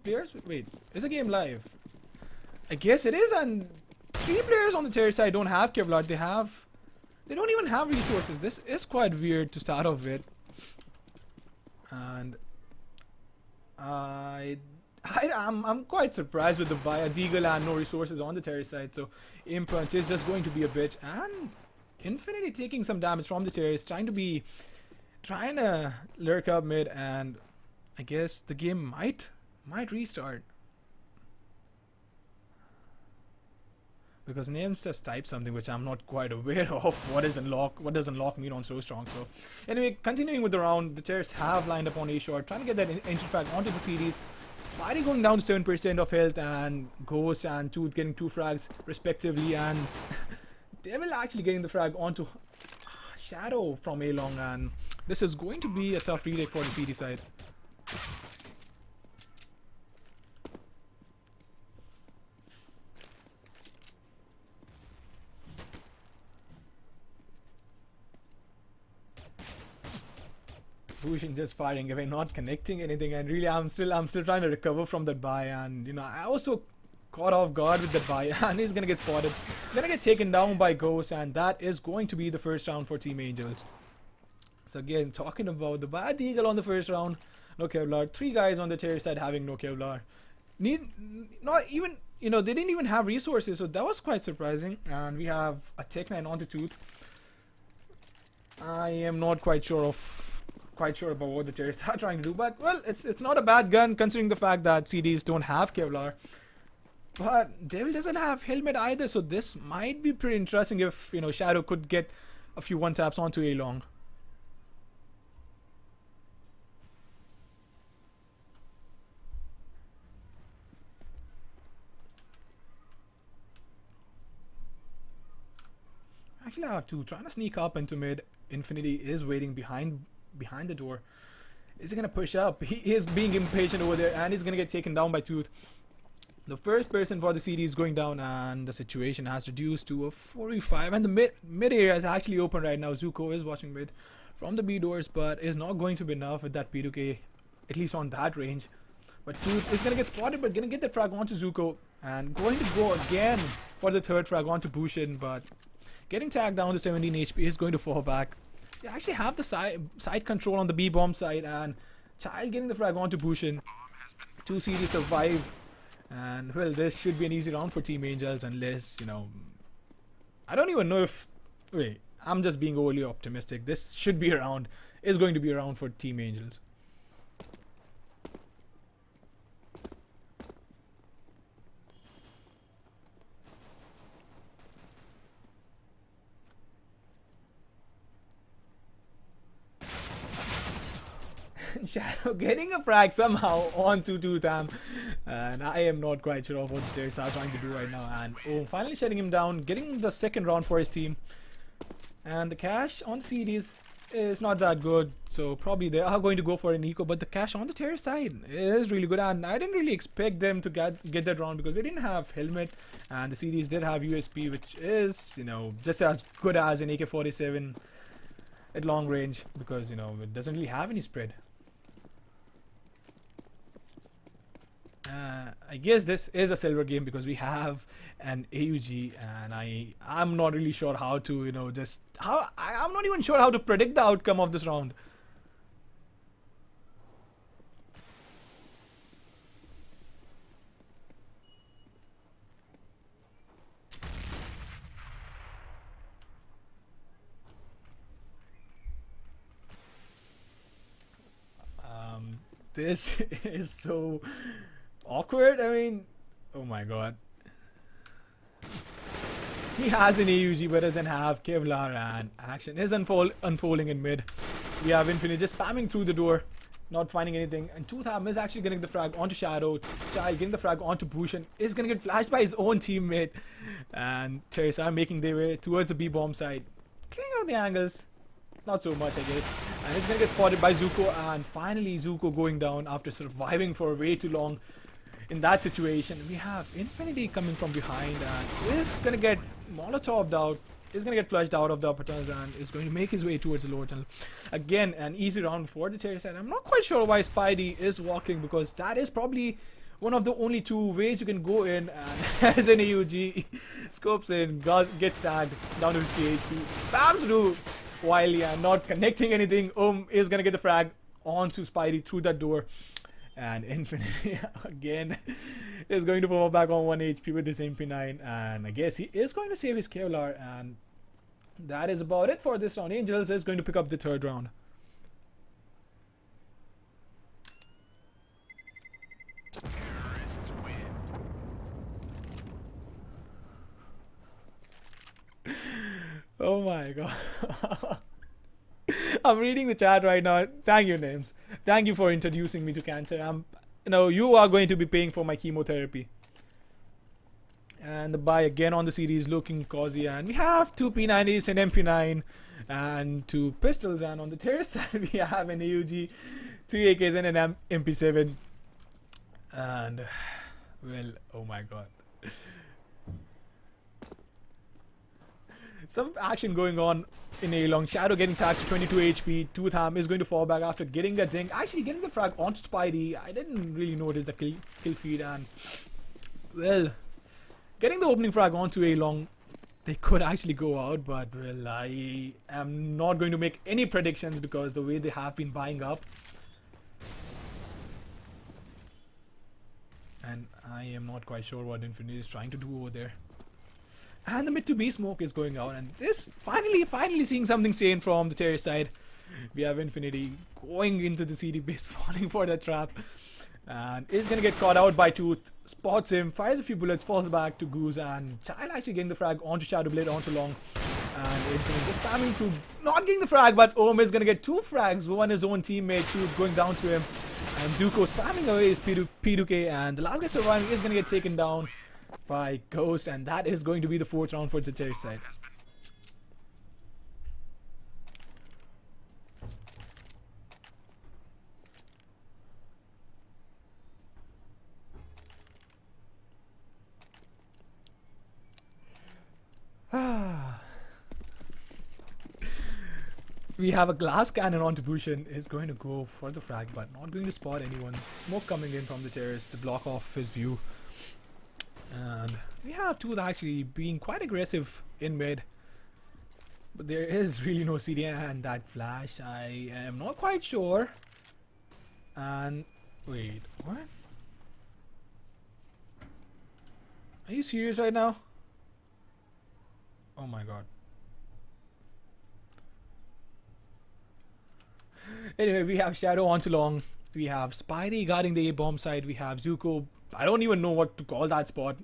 players? Wait, is the game live? I guess it is, and 3 players on the terror side don't have Kevlar. They don't even have resources. This is quite weird to start off with. And I'm quite surprised with the buy. A Deagle and no resources on the terror side, so Aim Punch is just going to be a bitch. And Infinity taking some damage from the terrorist, trying to lurk up mid, and I guess the game might restart. Because names just type something which I'm not quite aware of. What does unlock mean on So Strong? So anyway, continuing with the round, the terrorists have lined up on A short, trying to get that entry frag onto the series. Spidey going down to 7% of health, and Ghost and Tooth getting 2 frags respectively, and Devil actually getting the frag onto Shadow from A long, and this is going to be a tough retake for the CD side. Bushin just firing away, not connecting anything, and really I'm still trying to recover from that buy, and you know I also caught off guard with that buy, and he's gonna get spotted, gonna get taken down by Ghost, and that is going to be the first round for Team Angels. So again, talking about the bad eagle on the first round, no Kevlar, 3 guys on the terror side having no Kevlar. Not even, you know, they didn't even have resources, so that was quite surprising. And we have a Tech 9 onto Tooth. I am not quite sure about what the terrorists are trying to do, but well, it's not a bad gun considering the fact that CDs don't have Kevlar. But Devil doesn't have helmet either, so this might be pretty interesting if, you know, Shadow could get a few 1-taps onto A long. Actually, I have 2 trying to sneak up into mid. Infinity is waiting behind the door. Is he gonna push up? He is being impatient over there, and he's gonna get taken down by Tooth. The first person for the CD is going down, and the situation has reduced to a 4v5, and the mid area is actually open right now. Zuko is watching mid from the B doors, but is not going to be enough with that P2K, at least on that range. But Tooth is gonna get spotted, but gonna get the frag onto Zuko, and going to go again for the 3rd frag onto Bushin, but getting tagged down to 17 HP is going to fall back. They actually have the side control on the B bomb side, and Child getting the frag onto Bushin. 2 CDs survive, and well, this should be an easy round for Team Angels, unless, you know, I don't even know if, wait, I'm just being overly optimistic. This should be a round, is going to be a round for Team Angels. Shadow getting a frag somehow onto Tootham, and I am not quite sure of what the Terrorists are trying to do right now. And oh, finally shutting him down, getting the 2nd round for his team. And the cash on CDs is not that good, so probably they are going to go for an eco, but the cash on the Terror side is really good, and I didn't really expect them to get that round because they didn't have helmet, and the CDs did have USP, which is, you know, just as good as an AK-47 at long range, because, you know, it doesn't really have any spread. I guess this is a silver game because we have an AUG, and I'm not really sure how to, you know, I'm not even sure how to predict the outcome of this round. This is so awkward. I mean, oh my god. He has an AUG but doesn't have Kevlar, and action is unfolding in mid. We have Infinity just spamming through the door, not finding anything, and Tootham is actually getting the frag onto Shadow. Style getting the frag onto Bushin, is gonna get flashed by his own teammate, and Terrorists are making their way towards the B bomb side, clearing out the angles. Not so much, I guess. And it's gonna get spotted by Zuko, and finally Zuko going down after surviving for way too long in that situation. We have Infinity coming from behind, and is gonna get Molotoved out, is gonna get flushed out of the upper tunnels, and is going to make his way towards the lower tunnel. Again, an easy round for the Terror side. I'm not quite sure why Spidey is walking, because that is probably one of the only two ways you can go in, and as an AUG scopes in, gets tagged down to 50 HP, spams through wildly and not connecting anything. Is gonna get the frag onto Spidey through that door, and Infinity again is going to fall back on 1 HP with this MP9, and I guess he is going to save his Kevlar, and that is about it for this round. Angels is going to pick up the third round. Terrorists win. Oh my god. I'm reading the chat right now. Thank you, Names. Thank you for introducing me to cancer. You are going to be paying for my chemotherapy. And the buy again on the series looking cozy, and we have 2 P90s, an MP9 and 2 pistols, and on the terrorist side we have an AUG, 3 AKs and an MP7, and well, oh my god, some action going on in A long. Shadow getting tagged to 22 HP. Tootham is going to fall back after getting a dink, actually getting the frag onto Spidey. I didn't really notice the kill feed, and well, getting the opening frag onto A long, they could actually go out, but well, I am not going to make any predictions because the way they have been buying up, and I am not quite sure what Infinity is trying to do over there. And the mid to B smoke is going out, and this finally seeing something sane from the terrorist side. We have Infinity going into the CD base, falling for that trap, and is gonna get caught out by Tooth. Spots him, fires a few bullets, falls back to Goose, and Child actually getting the frag onto Shadow Blade, onto Long, and Infinity just spamming through, not getting the frag, but is gonna get 2 frags, one his own teammate, Tooth going down to him, and Zuko spamming away his P2K, and the last guy surviving is gonna get taken down by Ghost, and that is going to be the 4th round for the terrorist side. We have a glass cannon onto Bushin, is going to go for the frag, but not going to spot anyone. Smoke coming in from the terrorist to block off his view. And we have Tooth actually being quite aggressive in mid, but there is really no CD, and that flash, I am not quite sure. And wait, what? Are you serious right now? Oh my god. Anyway, we have Shadow onto Long, we have Spidey guarding the A-bomb side, we have Zuko, I don't even know what to call that spot.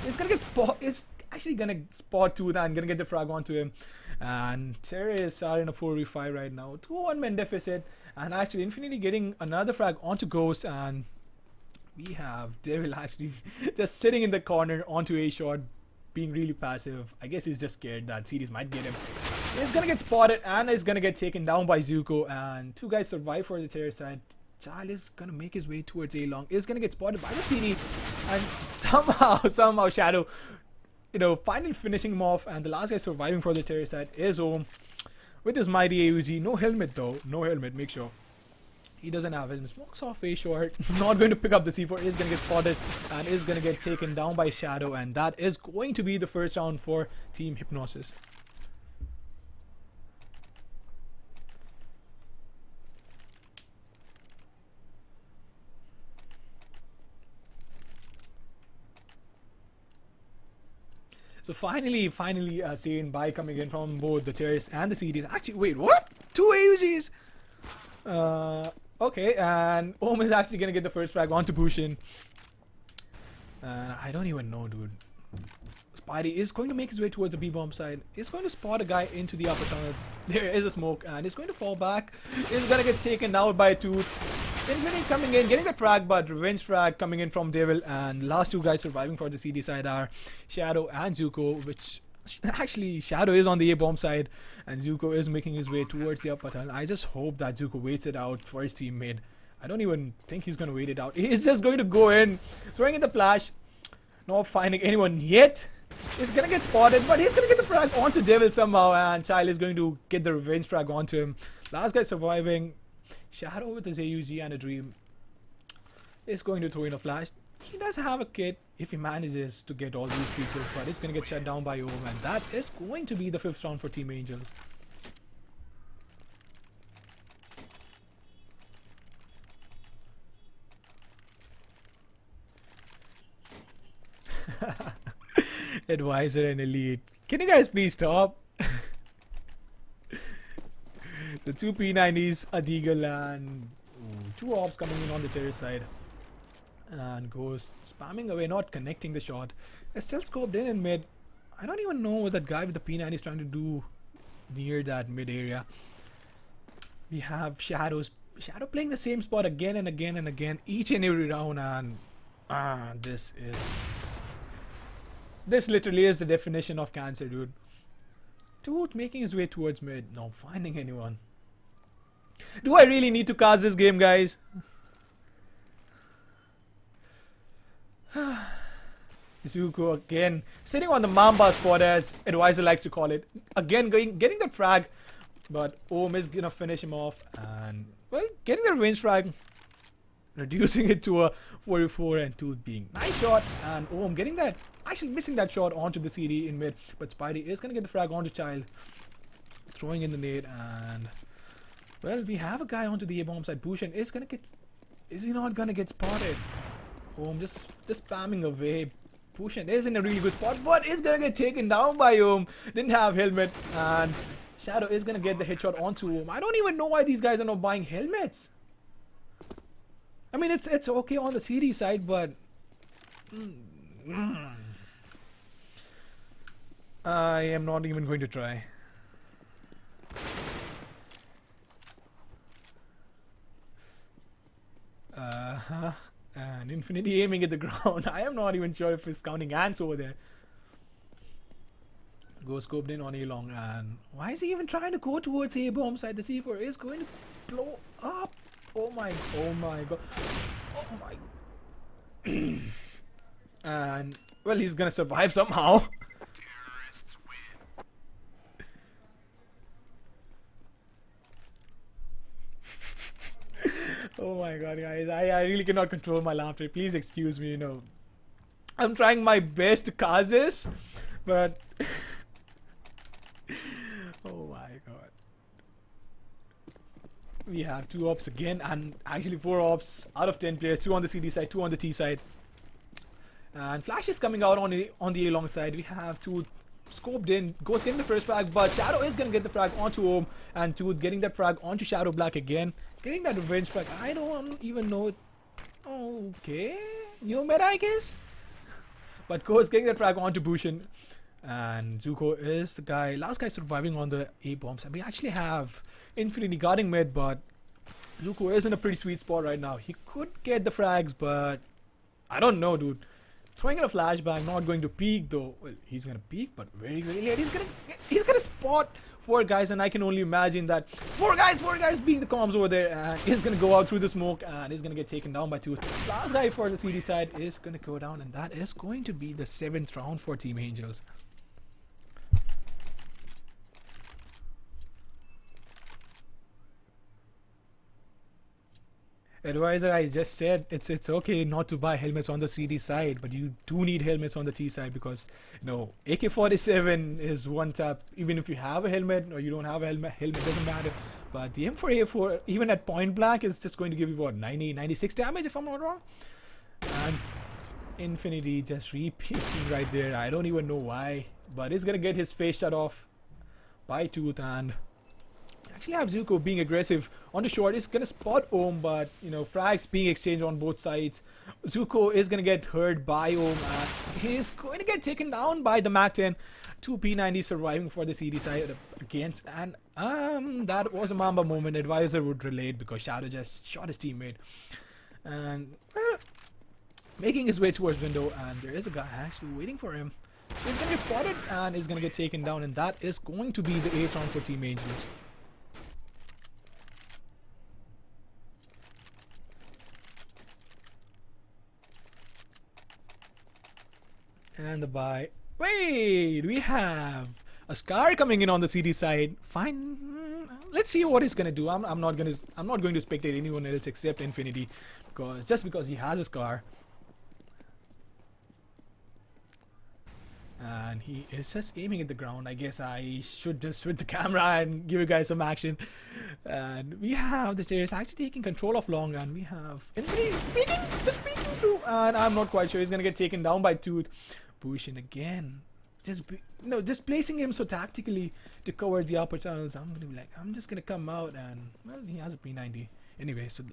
It's gonna get is actually gonna spot Tooth and gonna get the frag onto him. And terrorists are in a 4v5 right now, 2-1 men deficit, and actually Infinity getting another frag onto Ghost, and we have Devil actually just sitting in the corner onto A shot, being really passive. I guess he's just scared that series might get him. He's gonna get spotted and is gonna get taken down by Zuko, and 2 guys survive for the terror side. Child is gonna make his way towards A long, is gonna get spotted by the CD, and somehow Shadow, finally finishing him off, and the last guy surviving for the terror side is Om with his mighty AUG. No helmet though, no helmet, make sure. He doesn't have helmet. Smokes off A short, not going to pick up the C4, is gonna get spotted and is gonna get taken down by Shadow, and that is going to be the first round for Team Hypnosis. So finally, sane buy coming in from both the terrorists and the CDs. Actually, wait, what? 2 AUGs? Okay, and Om is actually gonna get the first frag onto Bushin. And I don't even know, dude. Spidey is going to make his way towards the B-bomb side. He's going to spot a guy into the upper tunnels. There is a smoke, and he's going to fall back. He's gonna get taken out by Tooth. Infinity coming in, getting the frag, but revenge frag coming in from Devil, and last 2 guys surviving for the CD side are Shadow and Zuko, which actually Shadow is on the A-bomb side, and Zuko is making his way towards the upper tunnel. I just hope that Zuko waits it out for his teammate. I don't even think he's gonna wait it out. He's just going to go in, throwing in the flash, not finding anyone yet. He's gonna get spotted, but he's gonna get the frag onto Devil somehow, and Child is going to get the revenge frag onto him. Last guy surviving. Shadow with his AUG and a dream is going to throw in a flash. He does have a kit if he manages to get all these features, but it's going to get shut down by Ohm, and that is going to be the 5th round for Team Angels. Advisor and Elite. Can you guys please stop? The 2 P90s, a Deagle, and 2 ops coming in on the terrace side. And Ghost spamming away, not connecting the shot. It's still scoped in mid. I don't even know what that guy with the P90 is trying to do near that mid area. We have Shadow playing the same spot again and again and again, each and every round, and this literally is the definition of cancer, dude. Dude making his way towards mid, not finding anyone. Do I really need to cast this game, guys? Zuko again sitting on the Mamba spot, as Advisor likes to call it. Again getting the frag, but Ohm is gonna finish him off, and well, getting the range frag, reducing it to a 44, and 2 being nice shot, and Ohm getting that, actually missing that shot onto the CD in mid, but Spidey is gonna get the frag onto Child, throwing in the nade, and well, we have a guy onto the A-bomb side. Bhushan is gonna get, is he not gonna get spotted? Ohm just spamming away. Bhushan is in a really good spot, but is gonna get taken down by Ohm. Didn't have helmet, and Shadow is gonna get the headshot onto Ohm. I don't even know why these guys are not buying helmets. I mean, it's okay on the CD side, but I am not even going to try. And Infinity aiming at the ground. I am not even sure if he's counting ants over there. Go scoped in on A long, and why is he even trying to go towards A bomb side? The C4 is going to blow up. Oh my god. Oh my. And well, he's gonna survive somehow. Oh my god, guys, I really cannot control my laughter. Please excuse me, I'm trying my best to cause this, but oh my god. We have 2 ops again, and actually 4 ops out of 10 players, 2 on the CD side, 2 on the T side. And Flash is coming out on the A long side. We have 2 scoped in. Ghost getting the first frag, but Shadow is gonna get the frag onto Ohm, and 2 getting that frag onto Shadow Black again. Getting that revenge frag. I don't even know. Okay, new meta, I guess. But Ghost getting that frag onto Bhushan, and Zuko is the guy, last guy surviving on the A bombs. And we actually have Infinity guarding mid, but Zuko is in a pretty sweet spot right now. He could get the frags, but I don't know, dude. Throwing in a flashbang, not going to peek though. Well, he's gonna peek, but very, very late. He's gonna spot 4 guys, and I can only imagine that 4 guys being the comms over there, and he's gonna go out through the smoke, and he's gonna get taken down by 2. Last guy for the CD side is gonna go down, and that is going to be the 7th round for Team Angels. Advisor, I just said it's okay not to buy helmets on the CD side, but you do need helmets on the T side, because AK-47 is one tap. Even if you have a helmet or you don't have a helmet doesn't matter. But the M4A4, even at point blank, is just going to give you what, 96 damage if I'm not wrong. And Infinity just repeating right there. I don't even know why, but he's gonna get his face shut off by Tooth, and actually have Zuko being aggressive on the short. Is gonna spot Ohm, but frags being exchanged on both sides. Zuko is gonna get hurt by Ohm, and he's going to get taken down by the Mac 10. 2 P90 surviving for the CD side against, and that was a Mamba moment. Advisor would relate, because Shadow just shot his teammate, and well, making his way towards window, and there is a guy actually waiting for him. He's gonna get spotted, and he's gonna get taken down, and that is going to be the 8th round for Team Angels. And the buy. Wait, we have a Scar coming in on the CD side. Fine. Let's see what he's gonna do. I'm not going to spectate anyone else except Infinity, because he has a Scar. and he is just aiming at the ground. I guess I should just switch the camera and give you guys some action. And we have the stairs actually taking control of long, and we have Infinity just peeking through, and I'm not quite sure he's gonna get taken down by Tooth. Bushin again, just placing him so tactically to cover the upper tunnels. I'm gonna be like, I'm just gonna come out, and well, he has a P90 anyway. So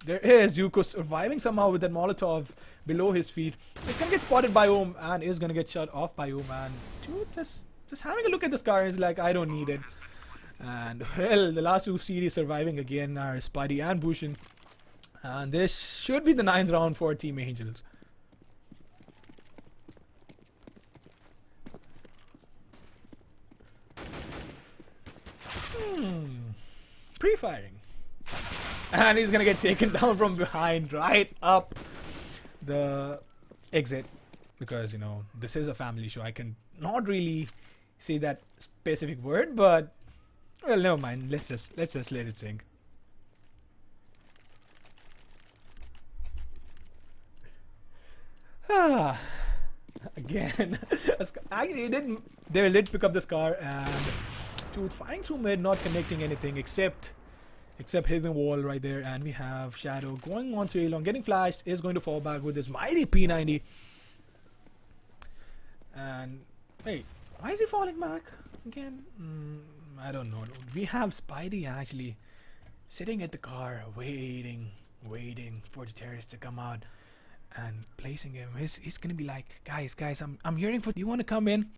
there is Zuko surviving somehow with that Molotov below his feet. He's gonna get spotted by Ohm and is gonna get shut off by Ohm. And Dude just having a look at the scar is like, I don't need it. And well, the last two CDs surviving again are Spidey and Bushin. And this should be the 9th round for Team Angels. Pre-firing. And he's gonna get taken down from behind right up the exit, because you know this is a family show. I can not really say that specific word, but well, never mind. Let's just let it sink. Again, actually they did pick up the scar, and Tooth firing through mid, not connecting anything except hitting the wall right there. And we have Shadow going on to A-long, getting flashed, is going to fall back with his mighty P90. And wait, why is he falling back again? I don't know. We have Spidey actually sitting at the car, waiting for the terrorists to come out and placing him. He's gonna be like, guys, I'm hearing for. Do you want to come in?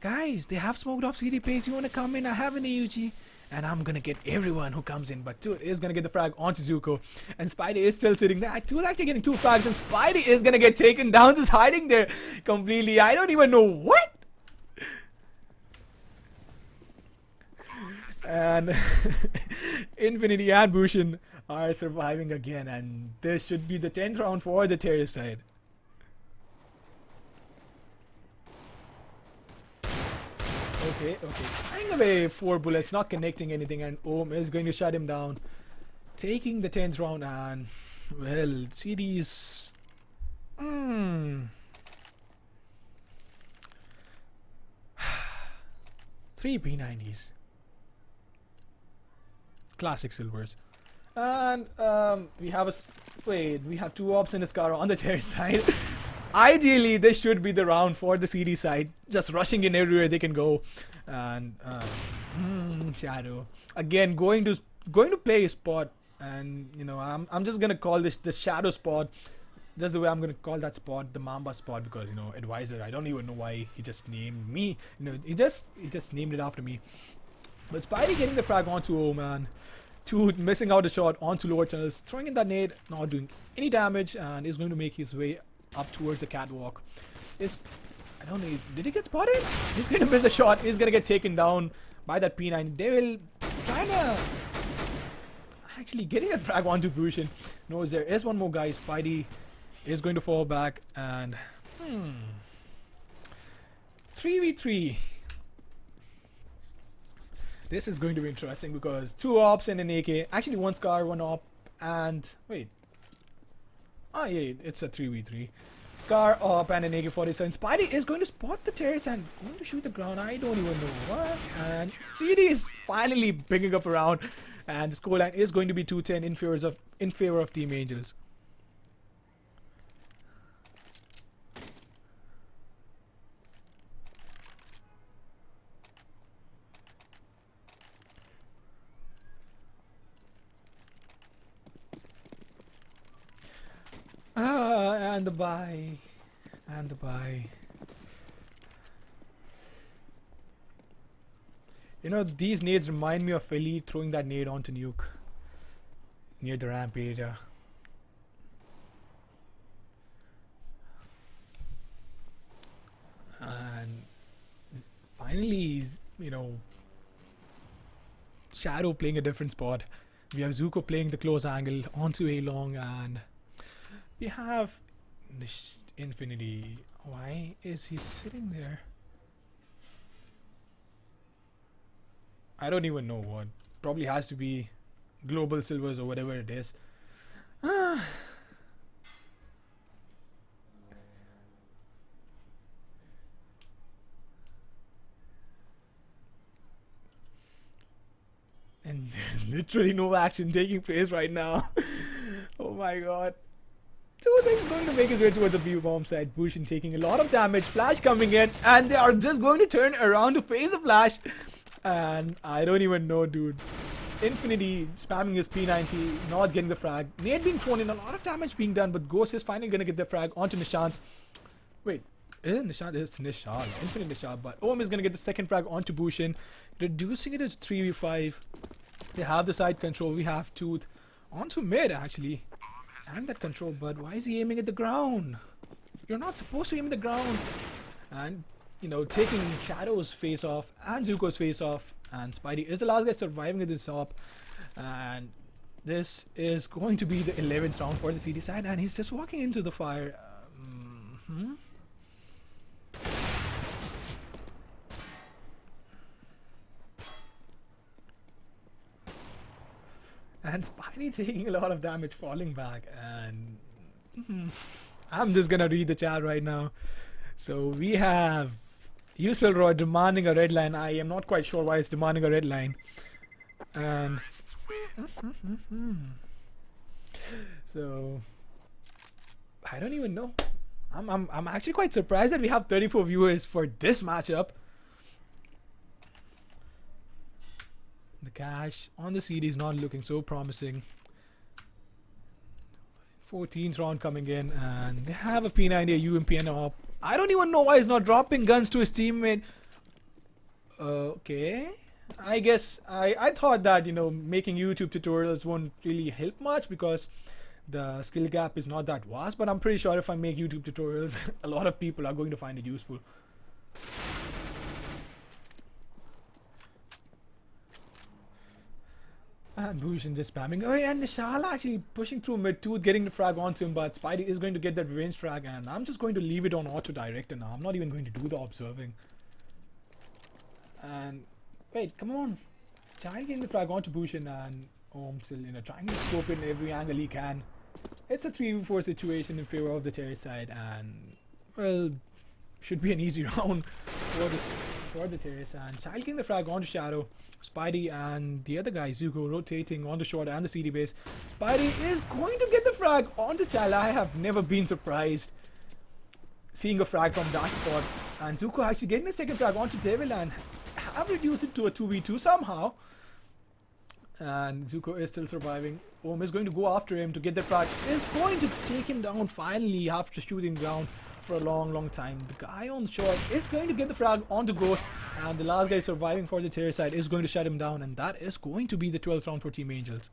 Guys, they have smoked off CD pace. You want to come in? I have an AUG. And I'm gonna get everyone who comes in, but Tooth is gonna get the frag onto Zuko, and Spidey is still sitting there. Tooth actually getting 2 frags, and Spidey is gonna get taken down, just hiding there completely. I don't even know what. And Infinity and Bushin are surviving again, and this should be the 10th round for the terrorist side. Okay. Firing away 4 bullets, not connecting anything, and Ohm is going to shut him down. Taking the 10th round, and well, CD's 3 P90s. Classic silvers. And we have 2 ops in the scar on the terrorist side. Ideally, this should be the round for the CD side, just rushing in everywhere they can go. And Shadow again going to play a spot, and you know I'm just gonna call this the Shadow spot, just the way I'm gonna call that spot the Mamba spot, because you know advisor. I don't even know why he just named me. You know, he just named it after me. But Spidey getting the frag onto Ohm, man. Tooth missing out a shot onto lower tunnels, throwing in that nade, not doing any damage, and is going to make his way up towards the catwalk. I don't know, did he get spotted? He's going to miss a shot. He's going to get taken down by that P9. They will try to actually getting a frag onto Bushin. No, there is one more guy. Spidey is going to fall back, and 3v3. This is going to be interesting because 2 ops and an AK. Actually, 1 scar, 1 op, and wait. Oh yeah, it's a 3v3. Scar, op, and an AK-47. Spidey is going to spot the terrace and going to shoot the ground. I don't even know what. And CD is finally picking up around, and the scoreline is going to be 2-10 in favor of Team Angels. And the buy. You know, these nades remind me of Philly throwing that nade onto Nuke near the ramp area. And finally, you know, Shadow playing a different spot. We have Zuko playing the close angle onto A-long, and we have Infinity. Why is he sitting there? I don't even know what. Probably has to be global silvers or whatever it is. literally no action taking place right now. Oh my god. Tooth is going to make his way towards the B bomb side. Bushin taking a lot of damage. Flash coming in, and they are just going to turn around to face a Flash. And I don't even know, dude. Infinity spamming his P90, not getting the frag. Nade being thrown in, a lot of damage being done, but Ghost is finally going to get the frag onto Nishant. Wait, is it Nishant? It's Nishal. Infinite Nishal, but Om is going to get the second frag onto Bushin, reducing it to 3v5. They have the side control. We have Tooth onto mid, actually. And that control, but why is he aiming at the ground? You're not supposed to aim at the ground. And, you know, taking Shadow's face off and Zuko's face off. And Spidey is the last guy surviving at this top. And this is going to be the 11th round for the CD side. And he's just walking into the fire. And Spidey taking a lot of damage, falling back. And I'm just gonna read the chat right now. So we have Yusel Roy demanding a red line. I am not quite sure why it's demanding a red line. And so I don't even know. I'm actually quite surprised that we have 34 viewers for this matchup. The cash on the CD is not looking so promising. 14th round coming in, and they have a P90, a UMP, and a op. I don't even know why he's not dropping guns to his teammate. Okay. I guess I thought that, you know, making YouTube tutorials won't really help much because the skill gap is not that vast, but I'm pretty sure if I make YouTube tutorials, a lot of people are going to find it useful. And Bushin just spamming. Oh, and Nishal actually pushing through mid Tooth, getting the frag onto him, but Spidey is going to get that revenge frag, and I'm just going to leave it on auto director now. I'm not even going to do the observing. And wait, come on. Child getting the frag onto Bushin, and still, you know, trying to scope in every angle he can. It's a 3v4 situation in favor of the terrorist side, and well, should be an easy round for the terrorists. And Child getting the frag onto Shadow. Spidey and the other guy, Zuko, rotating on the short and the CD base. Spidey is going to get the frag onto Child. I have never been surprised seeing a frag from that spot. And Zuko actually getting the second frag onto Devil and have reduced it to a 2v2 somehow. And Zuko is still surviving. Om is going to go after him to get the frag. Is going to take him down finally after shooting down for a long time. The guy on short is going to get the frag onto Ghost, and the last guy surviving for the terror side is going to shut him down, and that is going to be the 12th round for Team Angels.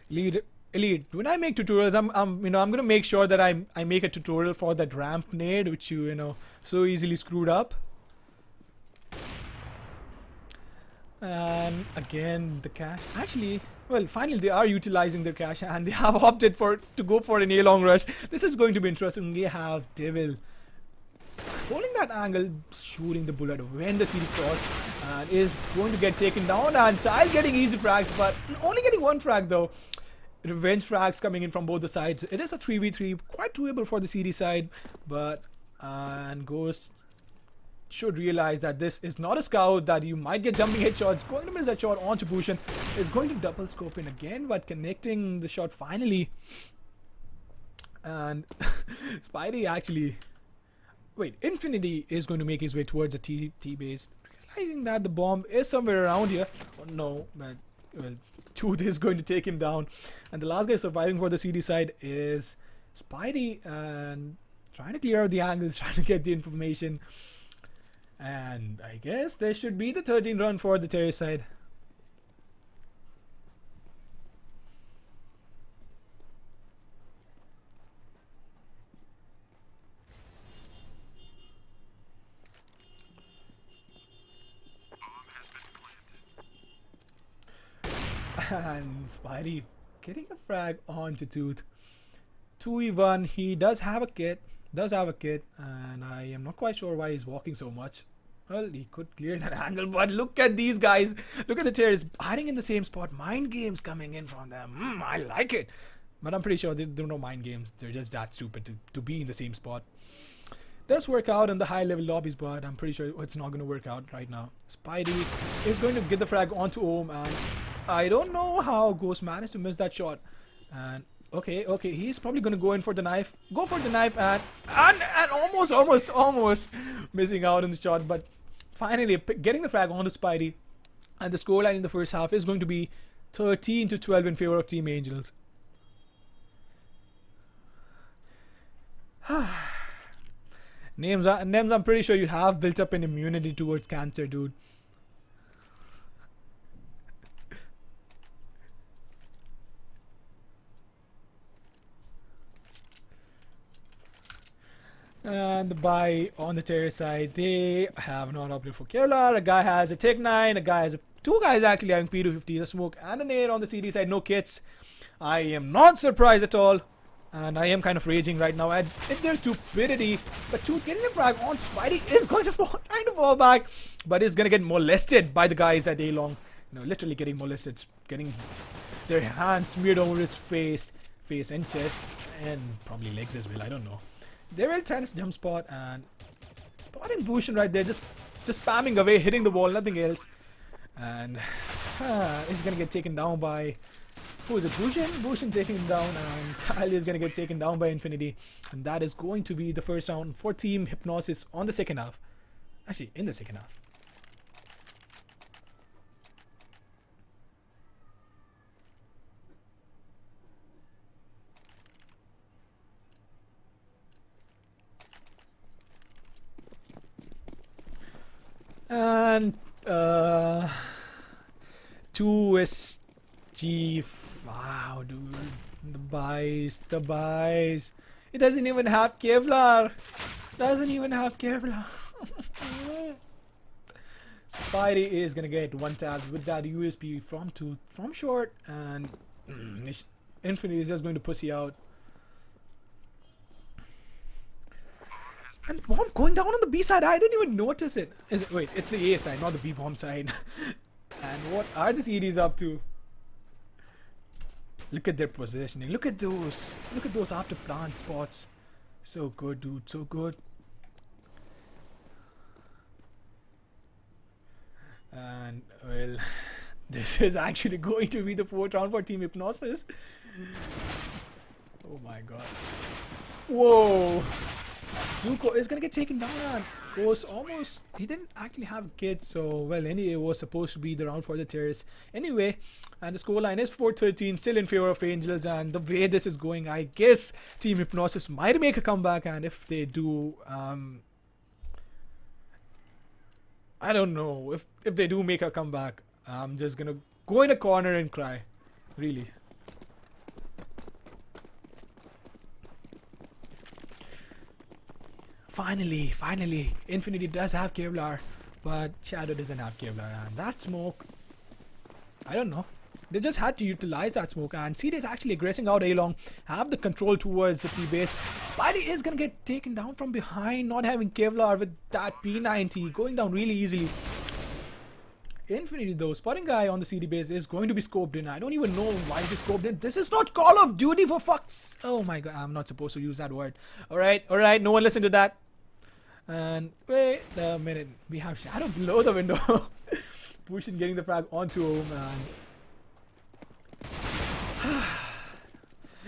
Elite, when I make tutorials, I'm gonna make sure that I make a tutorial for that ramp nade, which you know so easily screwed up. And again, the cash. Actually, well, finally they are utilizing their cash, and they have opted to go for an A-long rush. This is going to be interesting. They have Devil holding that angle, shooting the bullet when the CD cross, and is going to get taken down. And Child getting easy frags, but only getting one frag though. Revenge frags coming in from both the sides. It is a 3v3, quite doable for the CD side, but and Ghost should realize that this is not a scout, that you might get jumping headshots. Going to miss that shot onto Bushin, is going to double scope in again, but connecting the shot finally. And Spidey actually, wait, Infinity is going to make his way towards the T base, realizing that the bomb is somewhere around here. Oh no, but well, Tooth is going to take him down, and the last guy surviving for the CD side is Spidey, and trying to clear out the angles, trying to get the information. And I guess there should be the 13th run for the terrorist side. And Spidey getting a frag onto Tooth. 2v1. He does have a kit. And I am not quite sure why he's walking so much. Well, he could clear that angle, but look at these guys. Look at the terrorists hiding in the same spot. Mind games coming in from them. I like it. But I'm pretty sure they don't know mind games. They're just that stupid to be in the same spot. Does work out in the high level lobbies, but I'm pretty sure it's not going to work out right now. Spidey is going to get the frag onto Ohm, and I don't know how Ghost managed to miss that shot. And okay, he's probably going to go in for the knife. Go for the knife, and almost missing out on the shot, but finally getting the frag onto Spidey. And the scoreline in the first half is going to be 13-12 in favor of Team Angels. Names, I'm pretty sure you have built up an immunity towards cancer, dude. And the buy on the terror side, they have not opted for Kevlar. A guy has a Tech 9, a guy has two guys actually having P250, a smoke and a nade on the CD side, no kits. I am not surprised at all. And I am kind of raging right now at their stupidity. But Tooth getting the frag on Spidey is going to trying to fall back. But is going to get molested by the guys at A-Long. Literally getting molested. Getting their hands smeared over his face and chest. And probably legs as well, I don't know. They will try to jump spot and spotting Bhushan right there. Just spamming away, hitting the wall, nothing else. And he's going to get taken down by... Who is it? Bhushan? Bhushan taking him down, and Talia is going to get taken down by Infinity. And that is going to be the first round for Team Hypnosis on the second half. Actually, in the second half. And 2SG. Wow, dude. The buys. It doesn't even have Kevlar. Spidey is gonna get one tap with that USP from short, and Infinity is just going to pussy out. And bomb going down on the B side. I didn't even notice it. Wait, it's the A side, not the B bomb side. And what are the CDs up to? Look at their positioning. Look at those after plant spots. So good, dude. So good. And well, this is actually going to be the fourth round for Team Hypnosis. Oh my god. Whoa. Zuko is gonna get taken down, and goes almost. He didn't actually have kids, so well, anyway, it was supposed to be the round for the terrorists. Anyway, and the scoreline is 4-13, still in favor of Angels. And the way this is going, I guess Team Hypnosis might make a comeback, and if they do, I don't know if they do make a comeback. I'm just gonna go in a corner and cry, really. Finally, Infinity does have Kevlar, but Shadow doesn't have Kevlar, and that smoke, I don't know. They just had to utilize that smoke, and CD is actually aggressing out A-Long, have the control towards the T-base. Spidey is gonna get taken down from behind, not having Kevlar with that P90, going down really easily. Infinity though, spotting guy on the CD base is going to be scoped in. I don't even know why is he scoped in. This is not Call of Duty, for fuck's... Oh my god, I'm not supposed to use that word. Alright, no one listen to that. And wait a minute, we have Shadow below the window. Bhushan getting the frag onto him, and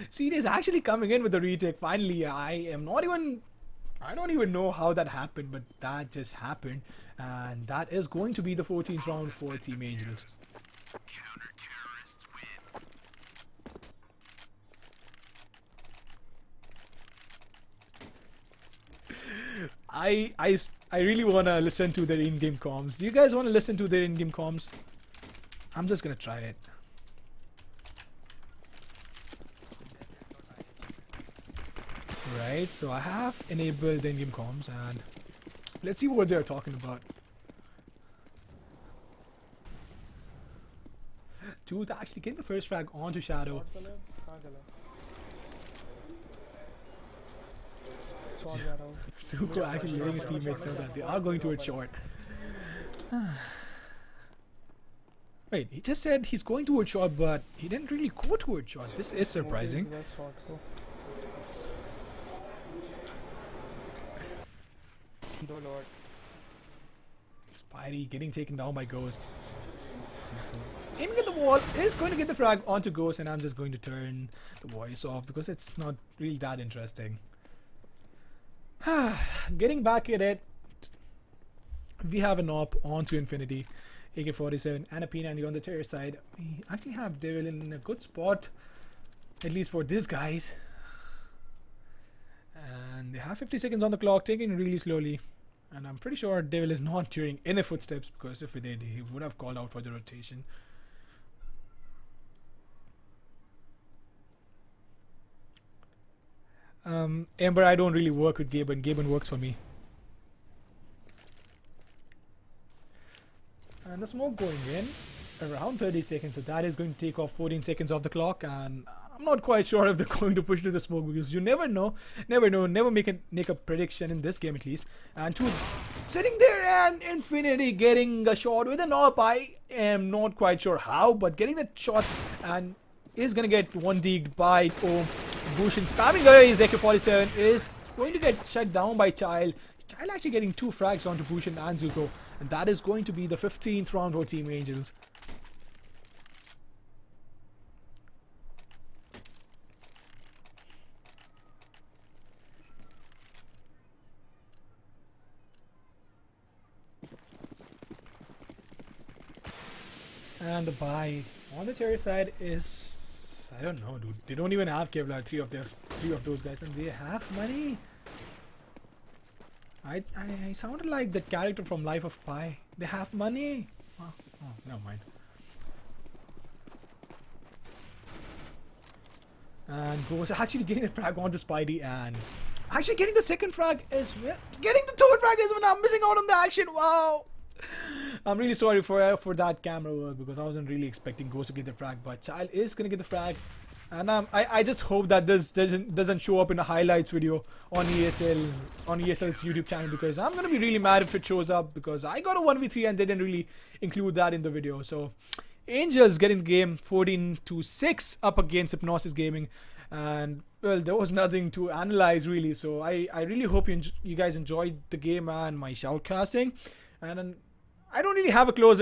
CD is actually coming in with the retake. Finally, I don't even know how that happened, but that just happened. And that is going to be the 14th round for Team Angels. I really want to listen to their in-game comms. Do you guys want to listen to their in-game comms? I'm just going to try it. Right, so I have enabled the in-game comms, and let's see what they're talking about. Tooth actually getting the first frag onto Shadow. Zuko actually letting his teammates know that they are going towards short. Wait, he just said he's going towards short, but he didn't really go towards short. This is surprising. Spidey getting taken down by Ghost. Aiming at the wall is going to get the frag onto Ghost, and I'm just going to turn the voice off because it's not really that interesting. Getting back at it, we have an op onto Infinity, AK-47 and a P90 on the terror side. We actually have Devil in a good spot, at least for these guys. And they have 50 seconds on the clock, taking it really slowly. And I'm pretty sure Devil is not hearing any footsteps, because if he did, he would have called out for the rotation. Ember, I don't really work with Gaben. Gaben works for me. And the smoke going in around 30 seconds, so that is going to take off 14 seconds off the clock, and I'm not quite sure if they're going to push to the smoke, because you never know, never make a prediction in this game at least. And two sitting there, and Infinity getting a shot with an op. I am not quite sure how, but getting that shot, and is gonna get one digged by Bhushan spamming his AK-47, is going to get shut down by Child. Child actually getting 2 frags onto Bhushan and Zuko, and that is going to be the 15th round for Team Angels. And the buy on the Cherry side is, I don't know, dude. They don't even have Kevlar. Three of those guys, and they have money. I sounded like that character from Life of Pi. They have money. Oh, never mind. And Ghost actually getting the frag onto Spidey, and actually getting the second frag as well. Getting the third frag as well. I'm missing out on the action. Wow. I'm really sorry for that camera work, because I wasn't really expecting Ghost to get the frag, but Child is gonna get the frag. And I just hope that this doesn't show up in a highlights video on ESL's YouTube channel, because I'm gonna be really mad if it shows up, because I got a 1v3 and they didn't really include that in the video. So Angels getting the game 14-6 up against Hypnosis Gaming, and well, there was nothing to analyze really. So I really hope you guys enjoyed the game and my shoutcasting, and I don't really have a closer.